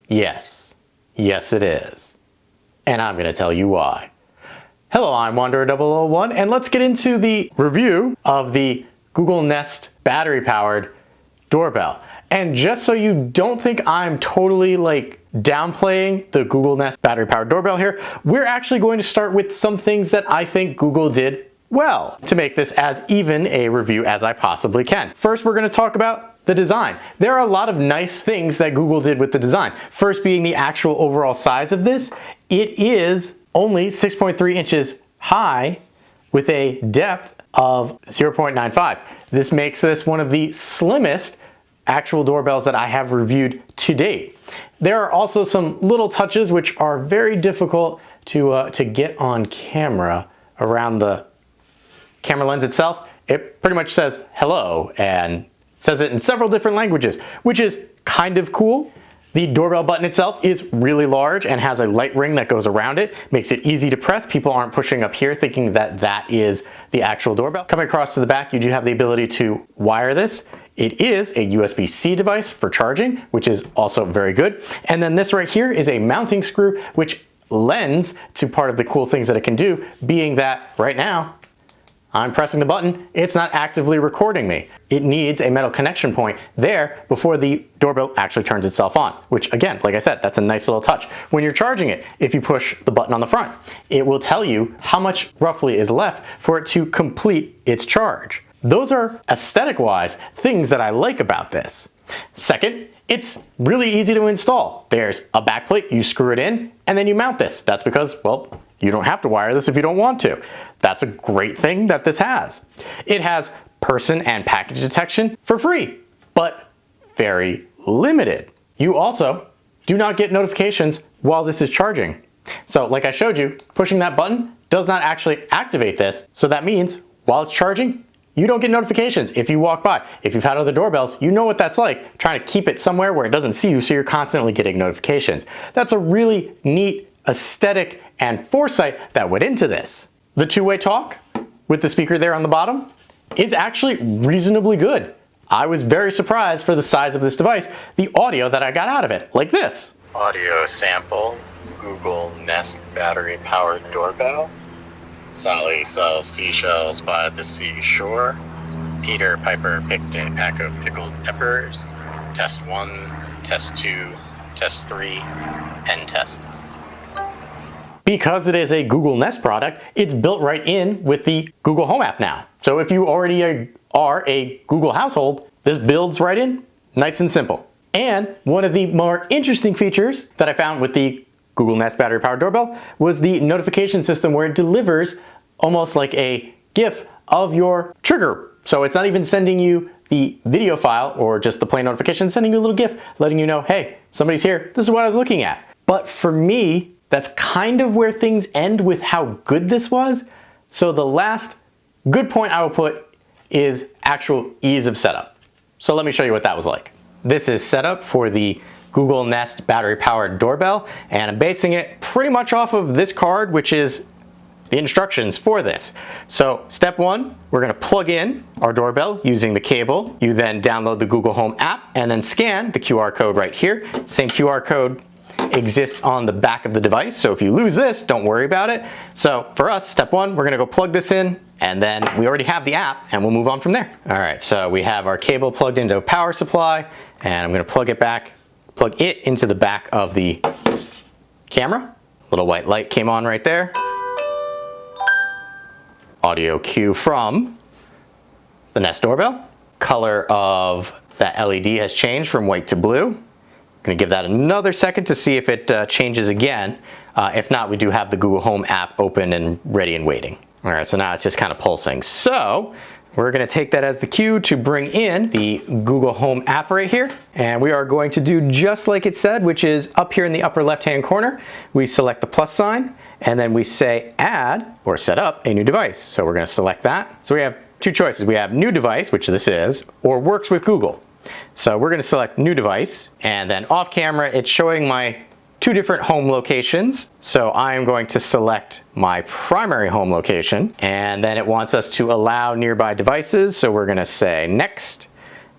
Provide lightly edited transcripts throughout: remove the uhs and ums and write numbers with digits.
Yes. Yes, it is. And I'm going to tell you why. Hello, I'm Wanderer001, and let's get into the review of the Google Nest battery-powered doorbell. And just so you don't think I'm totally downplaying the Google Nest battery-powered doorbell here, we're actually going to start with some things that I think Google did well to make this as even a review as I possibly can. First, we're going to talk about the design. There are a lot of nice things that Google did with the design. First being the actual overall size of this. It is only 6.3 inches high with a depth of 0.95. This makes this one of the slimmest actual doorbells that I have reviewed to date. There are also some little touches which are very difficult to get on camera. Around the camera lens itself, it pretty much says hello and says it in several different languages, which is kind of cool. The doorbell button itself is really large and has a light ring that goes around it, makes it easy to press. People aren't pushing up here thinking that that is the actual doorbell. Coming across to the back, you do have the ability to wire this. It is a USB-C device for charging, which is also very good. And then this right here is a mounting screw, which lends to part of the cool things that it can do, being that right now, I'm pressing the button, it's not actively recording me. It needs a metal connection point there before the doorbell actually turns itself on, which again, like I said, that's a nice little touch. When you're charging it, if you push the button on the front, it will tell you how much roughly is left for it to complete its charge. Those are aesthetic-wise things that I like about this. Second, it's really easy to install. There's a backplate, you screw it in, and then you mount this. That's because, well, you don't have to wire this if you don't want to. That's a great thing that this has. It has person and package detection for free, but very limited. You also do not get notifications while this is charging. So like I showed you, pushing that button does not actually activate this. So that means while it's charging, you don't get notifications if you walk by. If you've had other doorbells, you know what that's like, trying to keep it somewhere where it doesn't see you, so you're constantly getting notifications. That's a really neat aesthetic and foresight that went into this. The two-way talk with the speaker there on the bottom is actually reasonably good. I was very surprised for the size of this device, the audio that I got out of it, like this. Audio sample, Google Nest battery-powered doorbell. Sally sells seashells by the seashore. Peter Piper picked a pack of pickled peppers. Test 1, test 2, test 3, pen test. Because it is a Google Nest product, it's built right in with the Google Home app now. So if you already are a Google household, this builds right in, nice and simple. And one of the more interesting features that I found with the Google Nest battery-powered doorbell was the notification system, where it delivers almost like a GIF of your trigger. So it's not even sending you the video file or just the plain notification, it's sending you a little GIF letting you know, hey, somebody's here, this is what I was looking at. But for me, that's kind of where things end with how good this was. So the last good point I will put is actual ease of setup. So let me show you what that was like. This is setup for the Google Nest battery-powered doorbell, and I'm basing it pretty much off of this card, which is the instructions for this. So step 1, we're going to plug in our doorbell using the cable. You then download the Google Home app and then scan the QR code right here. Same QR code exists on the back of the device, so if you lose this, don't worry about it. So for us, step 1, we're going to go plug this in, and then we already have the app, and we'll move on from there. All right, so we have our cable plugged into a power supply, and I'm going to plug it into the back of the camera. Little white light came on right there. Audio cue from the Nest doorbell. Color of that LED has changed from white to blue. I'm going to give that another second to see if it changes again. If not, we do have the Google Home app open and ready and waiting. All right, so now it's just kind of pulsing. So we're going to take that as the cue to bring in the Google Home app right here. And we are going to do just like it said, which is up here in the upper left-hand corner. We select the plus sign, and then we say add or set up a new device. So we're going to select that. So we have two choices. We have new device, which this is, or works with Google. So we're going to select new device, and then off camera, it's showing my two different home locations. So I am going to select my primary home location, and then it wants us to allow nearby devices. So we're going to say next,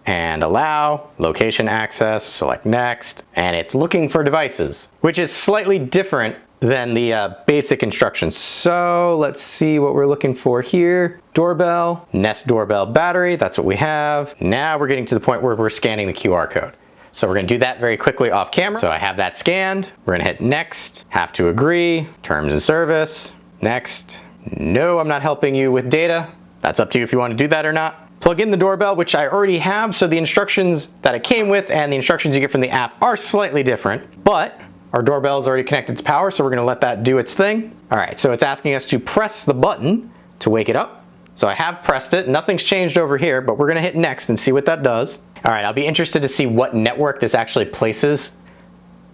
and allow, location access, select next, and it's looking for devices, which is slightly different than the basic instructions. So let's see what we're looking for here. Doorbell, Nest doorbell battery, that's what we have. Now we're getting to the point where we're scanning the QR code. So we're gonna do that very quickly off camera. So I have that scanned. We're gonna hit next, have to agree, terms and service, next. No, I'm not helping you with data. That's up to you if you wanna do that or not. Plug in the doorbell, which I already have, so the instructions that it came with and the instructions you get from the app are slightly different, but our doorbell is already connected to power, so we're gonna let that do its thing. All right, so it's asking us to press the button to wake it up. So I have pressed it, nothing's changed over here, but we're gonna hit next and see what that does. All right, I'll be interested to see what network this actually places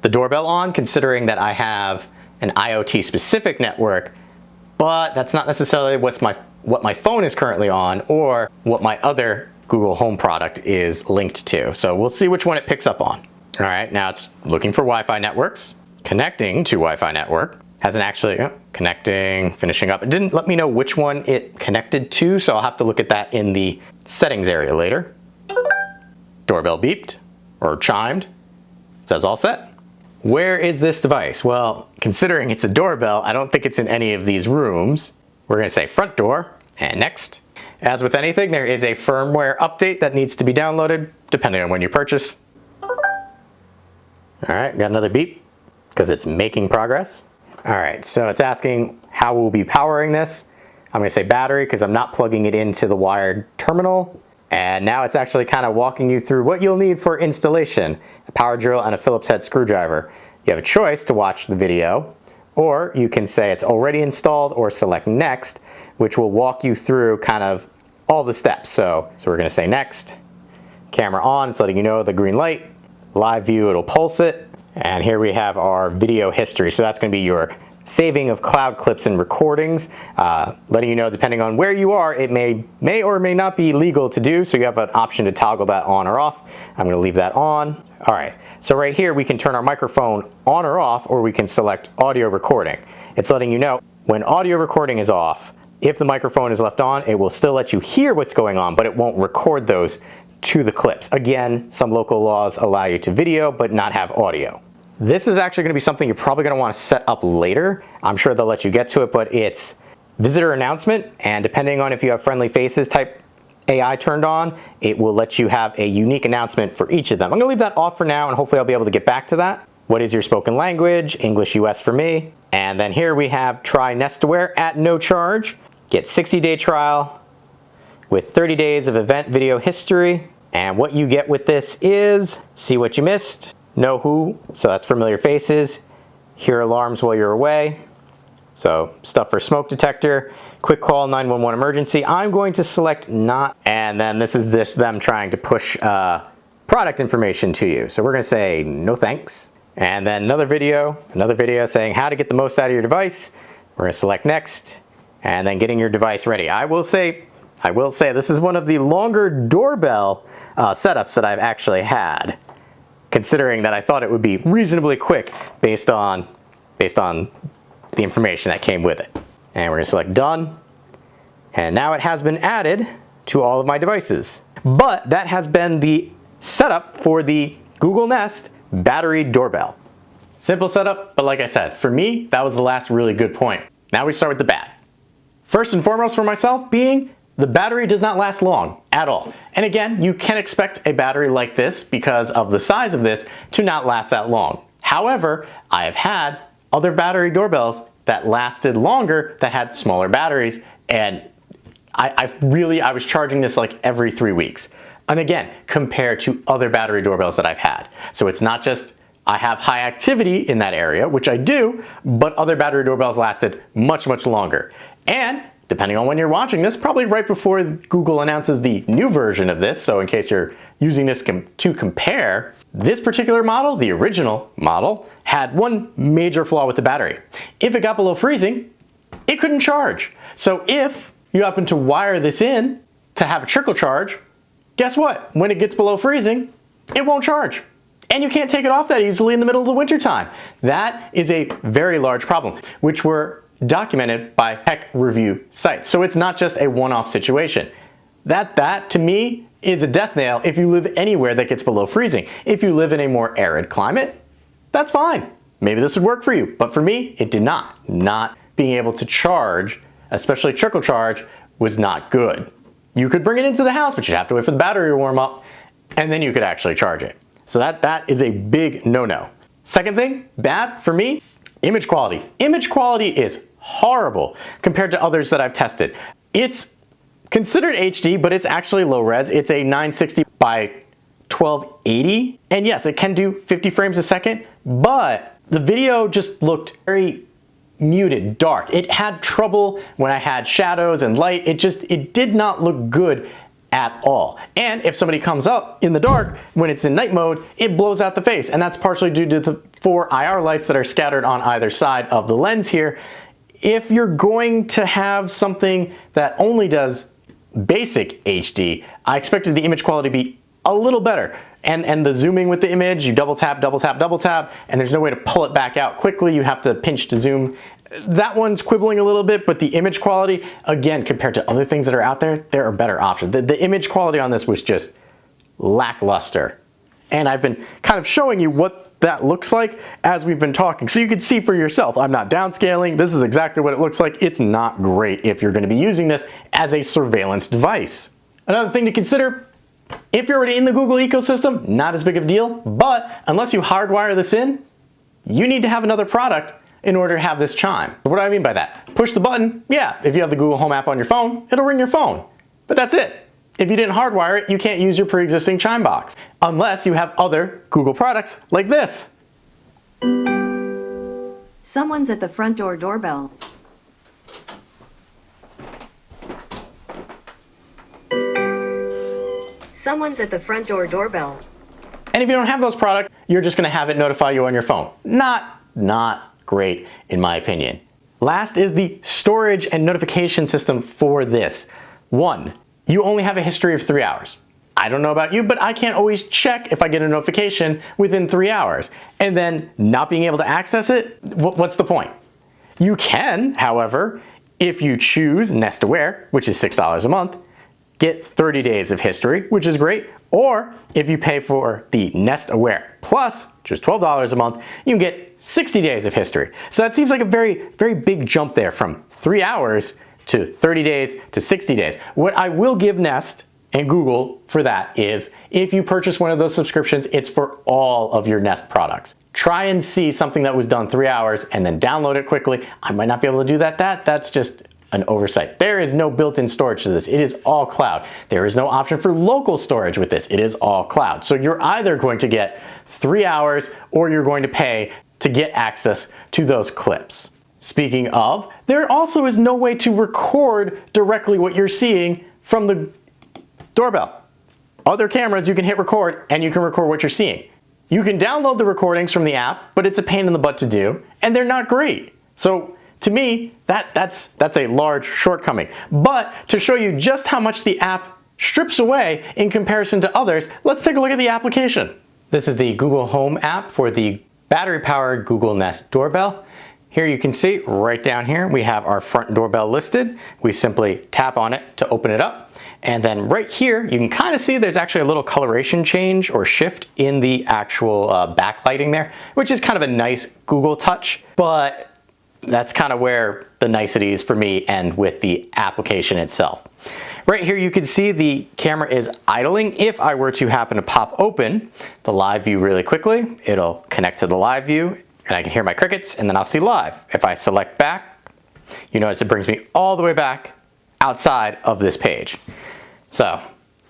the doorbell on, considering that I have an IoT specific network, but that's not necessarily what my phone is currently on or what my other Google Home product is linked to. So we'll see which one it picks up on. All right, now it's looking for Wi-Fi networks, connecting to Wi-Fi network. Hasn't actually, connecting, finishing up. It didn't let me know which one it connected to, so I'll have to look at that in the settings area later. Doorbell beeped, or chimed. It says all set. Where is this device? Well, considering it's a doorbell, I don't think it's in any of these rooms. We're gonna say front door, and next. As with anything, there is a firmware update that needs to be downloaded, depending on when you purchase. All right, got another beep, because it's making progress. All right, so it's asking how we'll be powering this. I'm gonna say battery, because I'm not plugging it into the wired terminal. And now it's actually kind of walking you through what you'll need for installation, a power drill and a Phillips head screwdriver. You have a choice to watch the video, or you can say it's already installed or select next, which will walk you through kind of all the steps. So we're gonna say next, camera on, it's letting you know the green light, live view, it'll pulse it. And here we have our video history. So that's gonna be your saving of cloud clips and recordings, letting you know depending on where you are, it may or may not be legal to do, so you have an option to toggle that on or off. I'm gonna leave that on. All right, so right here we can turn our microphone on or off, or we can select audio recording. It's letting you know when audio recording is off, if the microphone is left on, it will still let you hear what's going on, but it won't record those to the clips. Again, some local laws allow you to video, but not have audio. This is actually gonna be something you're probably gonna wanna set up later. I'm sure they'll let you get to it, but it's visitor announcement, and depending on if you have friendly faces type AI turned on, it will let you have a unique announcement for each of them. I'm gonna leave that off for now, and hopefully I'll be able to get back to that. What is your spoken language? English US for me. And then here we have try Nest Aware at no charge. Get 60-day trial with 30 days of event video history. And what you get with this is see what you missed, know who, so that's familiar faces, hear alarms while you're away, so stuff for smoke detector, quick call 911 emergency. I'm going to select not, and then this is them trying to push product information to you. So we're gonna say no thanks. And then another video saying how to get the most out of your device. We're gonna select next, and then getting your device ready. I will say this is one of the longer doorbell setups that I've actually had, considering that I thought it would be reasonably quick based on the information that came with it. And we're gonna select done. And now it has been added to all of my devices. But that has been the setup for the Google Nest battery doorbell. Simple setup, but like I said, for me, that was the last really good point. Now we start with the bad. First and foremost for myself being the battery does not last long at all. And again, you can expect a battery like this, because of the size of this, to not last that long. However, I have had other battery doorbells that lasted longer that had smaller batteries, and I was charging this like every 3 weeks. And again, compared to other battery doorbells that I've had. So it's not just I have high activity in that area, which I do, but other battery doorbells lasted much, much longer. And depending on when you're watching this, probably right before Google announces the new version of this, so in case you're using this to compare, this particular model, the original model, had one major flaw with the battery. If it got below freezing, it couldn't charge. So if you happen to wire this in to have a trickle charge, guess what? When it gets below freezing, it won't charge. And you can't take it off that easily in the middle of the winter time. That is a very large problem, which were documented by tech review sites. So it's not just a one-off situation. That to me is a death nail if you live anywhere that gets below freezing. If you live in a more arid climate, that's fine. Maybe this would work for you, but for me, it did not. Not being able to charge, especially trickle charge, was not good. You could bring it into the house, but you'd have to wait for the battery to warm up, and then you could actually charge it. So that is a big no-no. Second thing, bad for me, image quality. Image quality is horrible compared to others that I've tested. It's considered HD, but it's actually low res. It's a 960 by 1280. And yes, it can do 50 frames a second, but the video just looked very muted, dark. It had trouble when I had shadows and light. It did not look good at all. And if somebody comes up in the dark when it's in night mode, it blows out the face. And that's partially due to the 4 IR lights that are scattered on either side of the lens here. If you're going to have something that only does basic HD, I expected the image quality to be a little better. And the zooming with the image, you double tap, double tap, double tap, and there's no way to pull it back out quickly. You have to pinch to zoom. That one's quibbling a little bit, but the image quality, again, compared to other things that are out there, there are better options. The image quality on this was just lackluster. And I've been kind of showing you what that looks like as we've been talking. So you can see for yourself, I'm not downscaling. This is exactly what it looks like. It's not great if you're going to be using this as a surveillance device. Another thing to consider, if you're already in the Google ecosystem, not as big of a deal, but unless you hardwire this in, you need to have another product in order to have this chime. What do I mean by that? Push the button, yeah, if you have the Google Home app on your phone, it'll ring your phone. But that's it. If you didn't hardwire it, you can't use your pre-existing chime box, unless you have other Google products like this. Someone's at the front door doorbell. Someone's at the front door doorbell. And if you don't have those products, you're just gonna have it notify you on your phone. Not great in my opinion. Last is the storage and notification system for this. 1, you only have a history of 3 hours. I don't know about you, but I can't always check if I get a notification within 3 hours. And then not being able to access it, what's the point? You can, however, if you choose Nest Aware, which is $6 a month, get 30 days of history, which is great. Or if you pay for the Nest Aware Plus, just $12 a month, you can get 60 days of history. So that seems like a very, very big jump there from 3 hours to 30 days to 60 days. What I will give Nest and Google for that is if you purchase one of those subscriptions, it's for all of your Nest products. Try and see something that was done 3 hours and then download it quickly. I might not be able to do that. That's just an oversight. There is no built-in storage to this. It is all cloud. There is no option for local storage with this. It is all cloud. So you're either going to get 3 hours or you're going to pay to get access to those clips. Speaking of, there also is no way to record directly what you're seeing from the doorbell. Other cameras, you can hit record and you can record what you're seeing. You can download the recordings from the app, but it's a pain in the butt to do, and they're not great. So to me, that's a large shortcoming. But to show you just how much the app strips away in comparison to others, let's take a look at the application. This is the Google Home app for the battery-powered Google Nest doorbell. Here you can see right down here we have our front doorbell listed. We simply tap on it to open it up. And then right here you can kind of see there's actually a little coloration change or shift in the actual backlighting there, which is kind of a nice Google touch, but that's kind of where the niceties for me end with the application itself. Right here you can see the camera is idling. If I were to happen to pop open the live view really quickly, it'll connect to the live view and I can hear my crickets and then I'll see live. If I select back, you notice it brings me all the way back outside of this page. So, a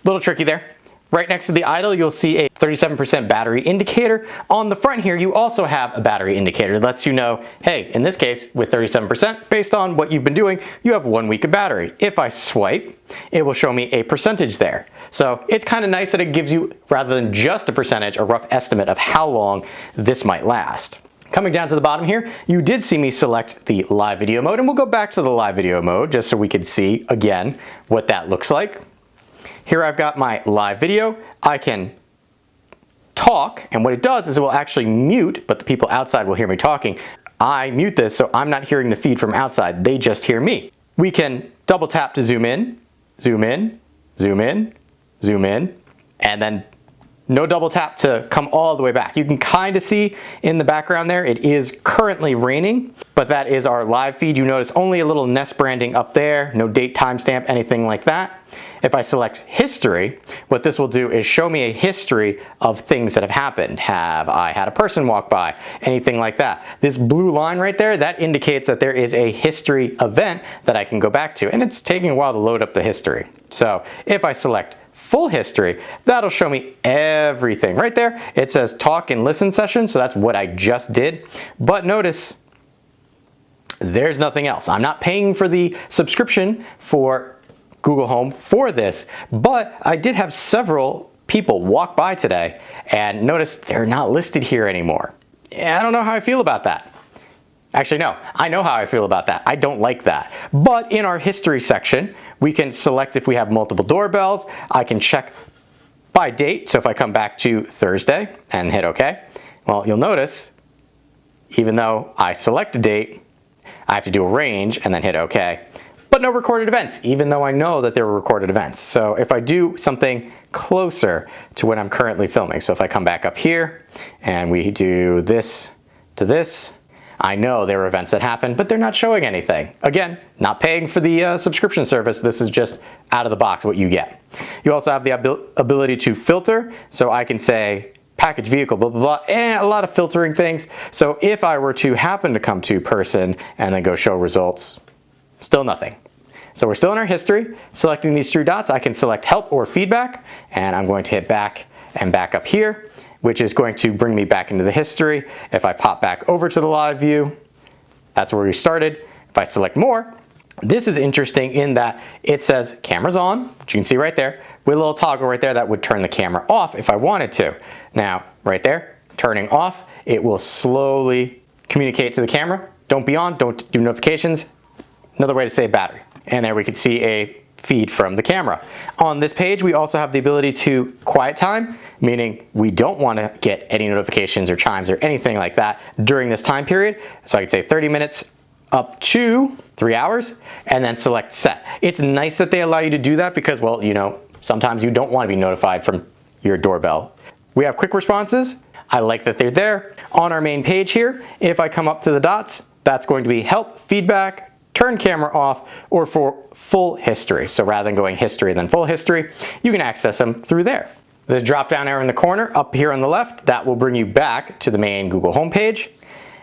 little tricky there. Right next to the idle, you'll see a 37% battery indicator. On the front here, you also have a battery indicator that lets you know, hey, in this case, with 37%, based on what you've been doing, you have 1 week of battery. If I swipe, it will show me a percentage there. So it's kind of nice that it gives you, rather than just a percentage, a rough estimate of how long this might last. Coming down to the bottom here, you did see me select the live video mode, and we'll go back to the live video mode just so we could see, again, what that looks like. Here I've got my live video. I can talk, and what it does is it will actually mute, but the people outside will hear me talking. I mute this so I'm not hearing the feed from outside. They just hear me. We can double tap to zoom in, zoom in, zoom in, zoom in, and then no double tap to come all the way back. You can kind of see in the background there, it is currently raining, but that is our live feed. You notice only a little Nest branding up there, no date, timestamp, anything like that. If I select history, what this will do is show me a history of things that have happened. Have I had a person walk by? Anything like that. This blue line right there, that indicates that there is a history event that I can go back to, and it's taking a while to load up the history. So if I select full history, that'll show me everything. Right there, it says talk and listen session, so that's what I just did. But notice, there's nothing else. I'm not paying for the subscription for Google Home for this, but I did have several people walk by today, and notice they're not listed here anymore. I don't know how I feel about that. Actually, no, I know how I feel about that. I don't like that. But in our history section, we can select if we have multiple doorbells. I can check by date. So if I come back to Thursday and hit OK, well, you'll notice, even though I select a date, I have to do a range and then hit OK. But no recorded events, even though I know that there were recorded events. So if I do something closer to when I'm currently filming, so if I come back up here and we do this to this, I know there were events that happened, but they're not showing anything. Again, not paying for the subscription service. This is just out of the box what you get. You also have the ability to filter. So I can say package vehicle, blah, blah, blah, and a lot of filtering things. So if I were to happen to come to person and then go show results, still nothing. So we're still in our history. Selecting these three dots, I can select help or feedback, and I'm going to hit back and back up here, which is going to bring me back into the history. If I pop back over to the live view, that's where we started. If I select more, this is interesting in that it says cameras on, which you can see right there, with a little toggle right there that would turn the camera off if I wanted to. Now, right there, turning off, it will slowly communicate to the camera. Don't be on, don't do notifications. Another way to say battery. And there we could see a feed from the camera. On this page, we also have the ability to quiet time, meaning we don't want to get any notifications or chimes or anything like that during this time period. So I could say 30 minutes up to 3 hours and then select set. It's nice that they allow you to do that because, well, you know, sometimes you don't want to be notified from your doorbell. We have quick responses. I like that they're there. On our main page here, if I come up to the dots, that's going to be help, feedback, turn camera off, or for full history. So rather than going history then full history, you can access them through there. The drop down arrow in the corner up here on the left, that will bring you back to the main Google Home page.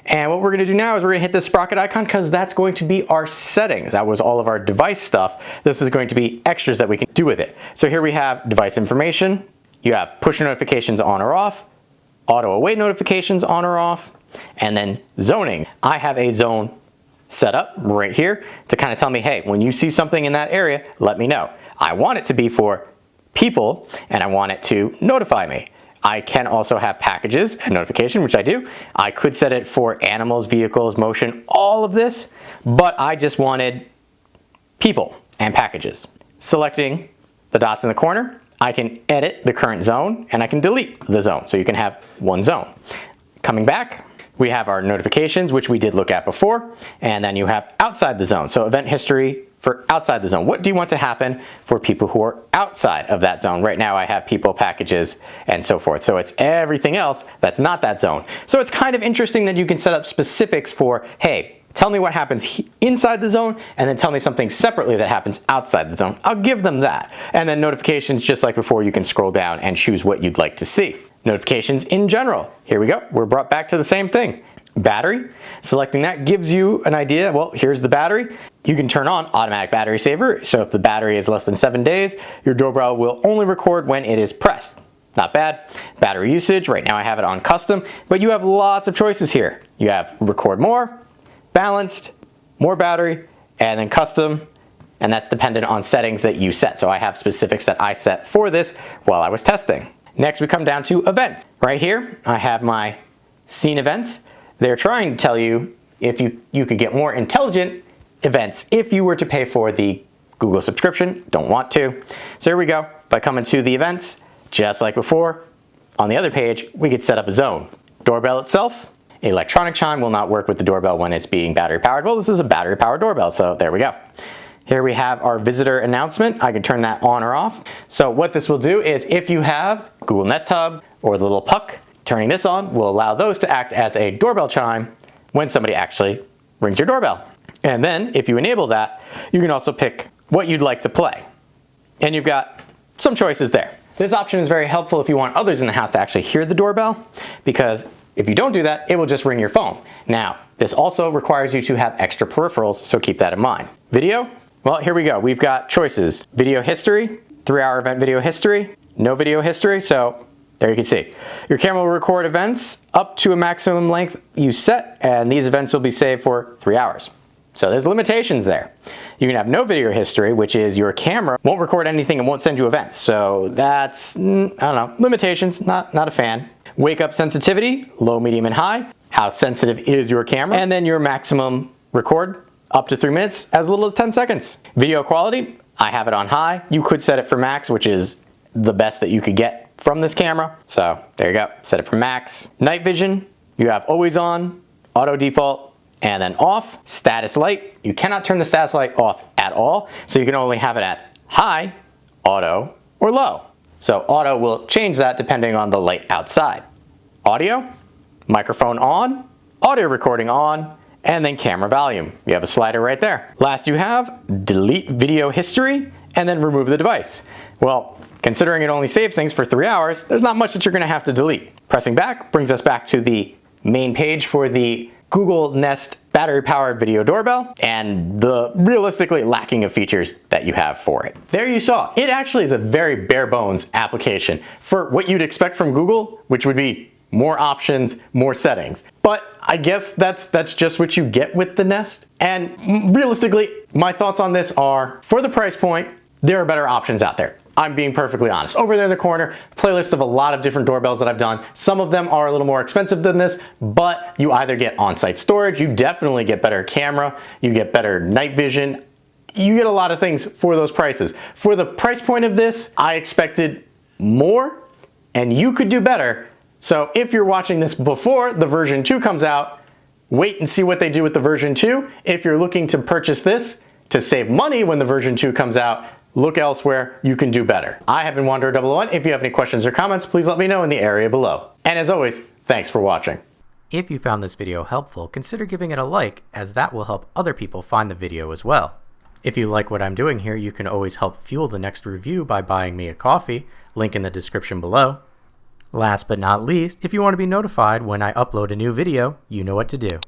And what we're gonna do now is we're gonna hit this sprocket icon because that's going to be our settings. That was all of our device stuff. This is going to be extras that we can do with it. So here we have device information. You have push notifications on or off, auto await notifications on or off, and then zoning. I have a zone set up right here to kind of tell me, hey, when you see something in that area, let me know. I want it to be for people and I want it to notify me. I can also have packages and notification, which I do. I could set it for animals, vehicles, motion, all of this, but I just wanted people and packages. Selecting the dots in the corner, I can edit the current zone and I can delete the zone. So you can have one zone. Coming back, we have our notifications, which we did look at before, and then you have outside the zone. So event history for outside the zone. What do you want to happen for people who are outside of that zone? Right now I have people, packages, and so forth. So it's everything else that's not that zone. So it's kind of interesting that you can set up specifics for, hey, tell me what happens inside the zone, and then tell me something separately that happens outside the zone. I'll give them that. And then notifications, just like before, you can scroll down and choose what you'd like to see. Notifications in general. Here we go. We're brought back to the same thing. Battery. Selecting that gives you an idea. Well, here's the battery. You can turn on automatic battery saver. So if the battery is less than 7 days, your doorbell will only record when it is pressed. Not bad. Battery usage. Right now I have it on custom, but you have lots of choices here. You have record more, balanced, more battery, and then custom. And that's dependent on settings that you set. So I have specifics that I set for this while I was testing. Next, we come down to events. Right here, I have my scene events. They're trying to tell you if you could get more intelligent events if you were to pay for the Google subscription. Don't want to. So here we go. If I come into the events, just like before, on the other page, we could set up a zone. Doorbell itself, electronic chime will not work with the doorbell when it's being battery powered. Well, this is a battery powered doorbell, so there we go. Here we have our visitor announcement. I can turn that on or off. So what this will do is if you have Google Nest Hub or the little puck, turning this on will allow those to act as a doorbell chime when somebody actually rings your doorbell. And then if you enable that, you can also pick what you'd like to play. And you've got some choices there. This option is very helpful if you want others in the house to actually hear the doorbell, because if you don't do that, it will just ring your phone. Now, this also requires you to have extra peripherals, so keep that in mind. Video? Well, here we go. We've got choices. Video history, 3-hour event video history, no video history. So there you can see. Your camera will record events up to a maximum length you set, and these events will be saved for 3 hours. So there's limitations there. You can have no video history, which is your camera won't record anything and won't send you events. So that's, I don't know, limitations, not a fan. Wake up sensitivity, low, medium, and high. How sensitive is your camera? And then your maximum record, up to 3 minutes, as little as 10 seconds. Video quality, I have it on high. You could set it for max, which is the best that you could get from this camera. So there you go, set it for max. Night vision, you have always on, auto default, and then off. Status light, you cannot turn the status light off at all. So you can only have it at high, auto, or low. So auto will change that depending on the light outside. Audio, microphone on, audio recording on, and then camera volume. You have a slider right there. Last you have delete video history and then remove the device. Well, considering it only saves things for 3 hours, there's not much that you're gonna have to delete. Pressing back brings us back to the main page for the Google Nest battery-powered video doorbell and the realistically lacking of features that you have for it. There you saw. It actually is a very bare bones application for what you'd expect from Google, which would be more options, more settings. But I guess that's just what you get with the Nest. And realistically, my thoughts on this are, for the price point, there are better options out there. I'm being perfectly honest. Over there in the corner, playlist of a lot of different doorbells that I've done. Some of them are a little more expensive than this, but you either get on-site storage, you definitely get better camera, you get better night vision, you get a lot of things for those prices. For the price point of this, I expected more, and you could do better. So if you're watching this before the version 2 comes out, wait and see what they do with the version 2. If you're looking to purchase this to save money when the version 2 comes out, look elsewhere, you can do better. I have been Wanderer001. If you have any questions or comments, please let me know in the area below. And as always, thanks for watching. If you found this video helpful, consider giving it a like, as that will help other people find the video as well. If you like what I'm doing here, you can always help fuel the next review by buying me a coffee, link in the description below. Last but not least, if you want to be notified when I upload a new video, you know what to do.